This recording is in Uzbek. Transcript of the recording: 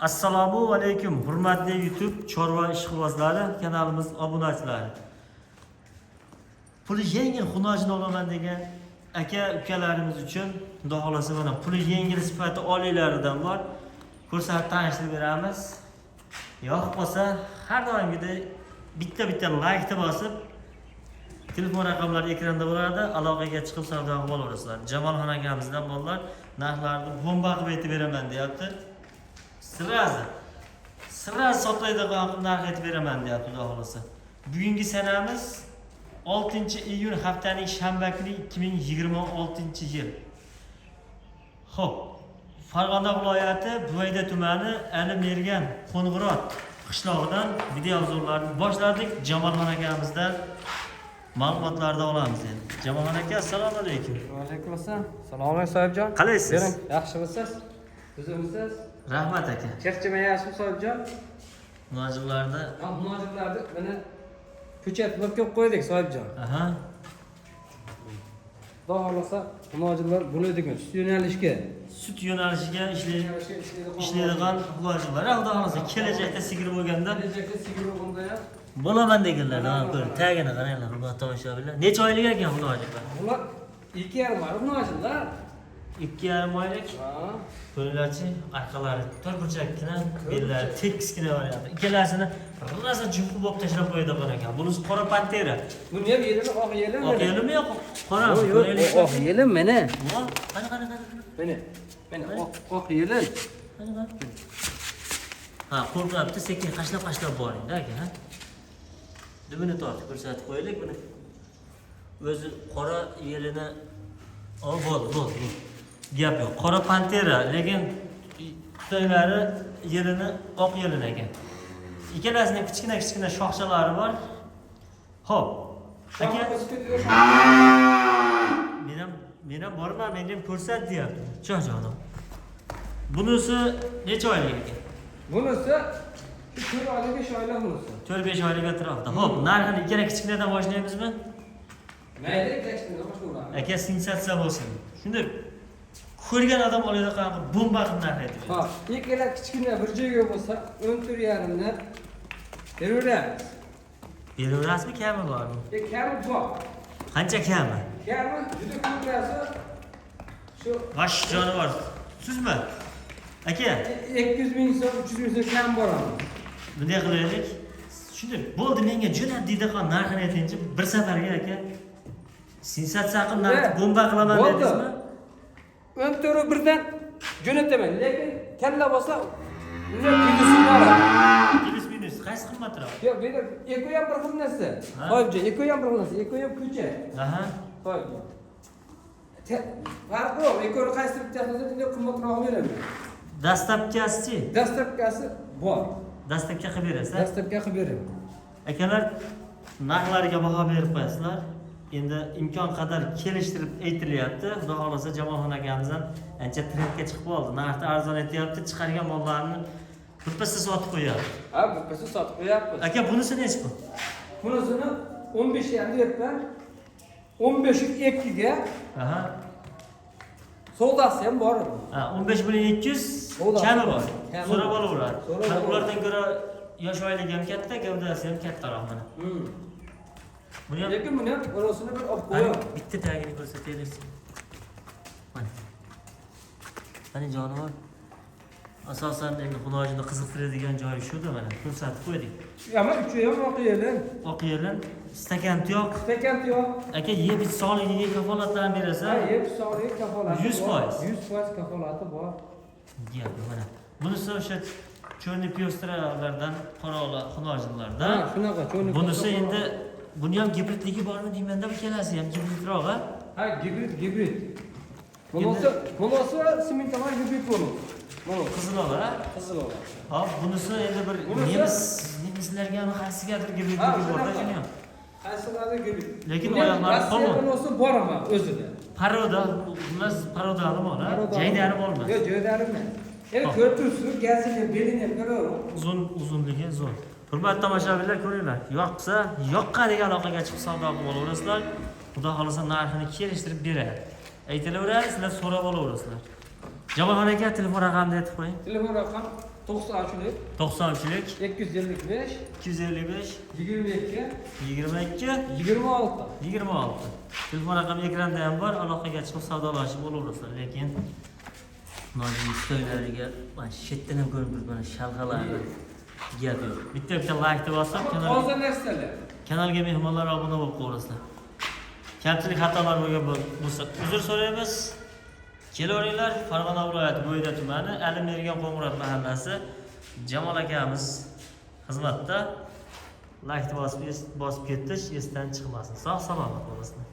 Assalomu alaykum, hurmatli YouTube chorva ishqibozlari, kanalimiz obunachilari. Puli yengil xunojini olaman degan aka ukalarimiz uchun xudo xolasa mana puli yengil sifati oliylaridan bor. Ko'rsatib tanishtirib beramiz. Yoqib qolsa har doimgidek bitta like bosib, telefon raqamlari ekranda bo'ladi, aloqaga chiqib savdo qilib olasizlar. Jamolxon akamizdan bolalar narxlarni bomba qilib aytib beraman deyapti. Sirraz sotlaydigan narx aytib beraman deyapti xudo xolasa. Bugungi sanamiz 6-iyun haftaning shanba kuni 2026-yil. Xo'p, Farg'ona viloyati Buvayda tumani Ali-Mergan Qo'ng'irot qishlog'idan video obzorlarni boshladik. Jamolxon akamizdan ma'lumotlarni olamiz endi. Jamolxon aka, assalomu alaykum. Va alaykum assalom. Assalomu alaykum Soyibjon. Qalaysiz? Yaxshimisiz? Bizimsiz? Rahmat aka. Charchamayapsiz Soyibjon? Muhojirlarni mana ko'chatlar ko'p qo'ydik Soyibjon. Aha. Xudo xolasa muhojirlar bo'ladigan sut yo'nalishga yo'nalishiga ishlaydigan muhojirlar. Xudo xolasa kelajakda sigir bo'lganda bo'laman deganlar. Tagini qaranglar, xudo tomoshabinlar. Necha oylik ekan muhojirlar? Ular 2,5 oylik muhojirlar. 2,5 oylik. Qo'ylarchi arqalari to'rtburchakkina, bellari tekisgina bo'lyapti. Ikkalasini rosa jumqib bo'lib tashlab qo'yadigan ekan. Bunisi qora pantera. Buni ham yelimi, oq yelimi. Oq yelimi yo'q, qora. Oq yelim mana. Qani. Mana oq yelim. Ha, qo'rqyapti, sekin qashlab boring-da aka, ha. Dibini tortib ko'rsatib qo'yaylik buni. O'zi qora yelini bo'ldi. Gap yo'q. Qora pantera, lekin to'ylari yelini oq yelin ekan. Ikkalasining kichkina shoxchalari bor. Xo'p. Aka, men ham borman, menga ko'rsat deyapti. Jo'jonim. Bunisi necha oylik ekan? Bunisi 4 oylik, 5 oylik bunisi. 4-5 oylik atrofida. Xo'p, narxini ikkala kichkinadan boshlaymizmi? Mayli, kichkinadan boshlaymiz. Aka, sensatsiya bo'lsin. Shunda ko'rgan odam oladigan bomba qilib narx aytib. Ha, ikkala kichkina bir joyga bo'lsa 14,5 dan beraveramiz. Beraverasizmi, kami bormi? Kami bor. Qancha kami? Kami juda ko'pasi shu G'ash jonivor. Sizmi? Aka, 200 ming so'm, 300 ming so'm kam boradi. bunday qilaylik. Shunda bo'ldi, menga jo'nat deydigan narxini aytingchi, bir safarga aka. Sensatsiya qilib narx bomba qilaman dedingizmi? 14 birdan jo'nataman, lekin kalla bo'lsa uni minus boradi. Minus, qaysi qimmatroq? Yo'q, bu yerda eko ham bir xil narsa. Qo'yibjon, eko ham bir xil narsa, eko ham ko'cha. Aha. Qo'yibjon. Farqi yo'q, ekoni qaysi bittasi bunday qimmatroq beradi. Dastlabkasi-chi? Dastlabkasi bor. Dastlabka qilib berasiz. Dastlabka qilib beraman. Akalar, narxlariga baho berib qo'yasizlar. Endi imkon qadar kelishtirib aytilyapti. Xudo xolasa Jamolxon akamizdan ancha trendga chiqib qoldi. Narxni arzon aytyapti, chiqargan mollarni birpasda sotib qo'yapti. Ha, birpasda sotib qo'yapmiz. Aka, bunisi nechi pul? Bunisini 15,5 deyapman. 15,2 ga. Aha. Savdosi ham bor. Ha, 15,200 kami bor. So'rab olaveradi. Ulardan ko'ra yosh oyligi ham katta, gavdasi ham kattaroq mana. Buni ham Lekin buni ham orasini bir olib qo'yib. bitta tagini ko'rsataylik. Mana jonivor. Asosan endi xunojini qiziqtiradigan joyi shuda mana ko'rsatib qo'ydik. Ama uchi ham oq yelin. Oq yelin, stakan tuyoq. Stakan tuyoq. Aka, yeb ich sog'ligiga kafolatlarni berasiz. Ha, yeb sog'ligiga kafolati 100%. 100% kafolati bor. Gap mana. Bunisi o'sha cho'rni pyostralardan qora xunojinlardan. Ha, shunaqa cho'rni. Bunisi endi buni ham gibridligi bormi deymanda, bu kelasi ham gibridroq, ha? Ha, gibrid. Bunisi simentalar gibrid bo'ladi. Mana Qiziloq, ha? qiziloq. Hop, bunisi endi bir nemislarga ham qaysigadir gibridligi bor-da, shuni ham. Qaysilarga gibrid. Lekin oyoqlari qolma. Bunisi bor ama o'zida. Paroda, bunlar parodali mo'l, ha? Jaydari bo'lmas. Yo'q, joydari emas. Endi ko'rtirsiz, gazini belini ko'raver. Uzunligi zo'r. Hurmatli tomoshabinlar, ko'ringlar. Yoqsa, yoqqaniga aloqaga chiqib savdo qilib olaverasizlar. Xudo xolasa narxini kelishtirib beradi. Aytilaveradi, sizlar so'rab olaverasizlar. Jamolxon aka telefon raqamini aytib qo'ying. Telefon raqam 93'lik 90'lik 255 255 22 22 26. 26. Telefon raqami ekranda ham bor. Aloqaga chiqib savdolashib olaverasizlar. Lekin nozik stoylariga mana shu yerdan ham ko'rib turibman, shalg'alarni gap yo'q. Bitta like bosib, Toza narsalar. kanalga mehmonlar obuna bo'lib qo'yasizlar. Kamchilik xatolar bo'lgan bo'lsa uzr so'raymiz. Kelaveringlar, Farg'ona viloyati Bo'yda tumani Alimergan Qo'ng'irot mahallasi Jamol akamiz xizmatda like bosib ketdi, esdan chiqmasin. Sog' salomat bo'lasizlar.